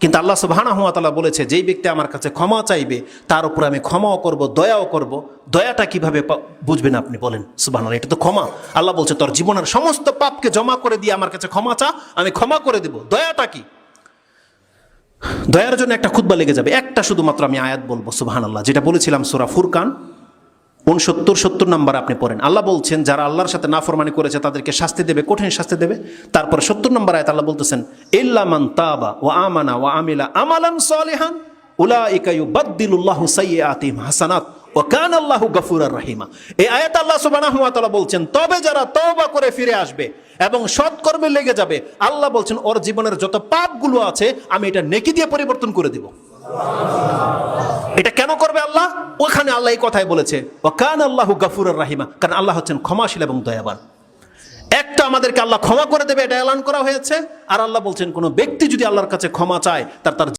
কিন্তু আল্লাহ সুবহানাহু ওয়া তাআলা বলেছে, যেই ব্যক্তি আমার কাছে ক্ষমা চাইবে তার উপর আমি ক্ষমাও করব, দয়াও করব। দয়াটা কিভাবে বুঝবেন আপনি বলেন? সুবহানাল্লাহ, এটা তো ক্ষমা। আল্লাহ বলছে তোর জীবনের সমস্ত পাপকে জমা করে দিয়ে আমার কাছে ক্ষমা চা, আমি ক্ষমা করে দেব। দয়াটা কি? দয়ার জন্য একটা খুতবা লেগে যাবে। একটা শুধুমাত্র আমি আয়াত বলবো, সুবহানাল্লাহ, যেটা বলেছিলাম সূরা ফুরকান 69-70 নম্বর আপনি পড়েন। আল্লাহ বলছেন যারা আল্লাহর সাথে নাফরমানি করেছে তাদেরকে শাস্তি দেবে, কঠিন শাস্তি দেবে। তারপরে 70 নম্বর আয়াত আল্লাহ বলতেছেন, ইল্লা মান তাবা ওয়া আমানা ওয়া আমিলা আমালান সালিহান উলাইকা ইউবাদদিলুল্লাহু সাইয়্যাতিহিম হাসানাত ওয়া কানা আল্লাহু গফুরার রহিমা। এই আয়াত আল্লাহ সুবহানাহু ওয়া তাআলা বলছেন, তবে যারা তওবা করে ফিরে আসবে এবং সৎকর্মে লেগে যাবে, আল্লাহ বলছেন ওর জীবনের যত পাপগুলো আছে আমি এটা নেকি দিয়ে পরিবর্তন করে দেব। এটা কেন করবে আল্লাহ? ওখানে আল্লাহ এই কথাই বলেছে, ওয়া কানা আল্লাহু গফুরার রহিমা, কারণ আল্লাহ হচ্ছেন ক্ষমাশীল এবং দয়াবান। একটা আমাদেরকে আল্লাহ ক্ষমা করে দেবে এটা এলান করা হয়েছে, আর আল্লাহ বলছেন কোন ব্যক্তি যদি আল্লাহর কাছে ক্ষমা চায় তার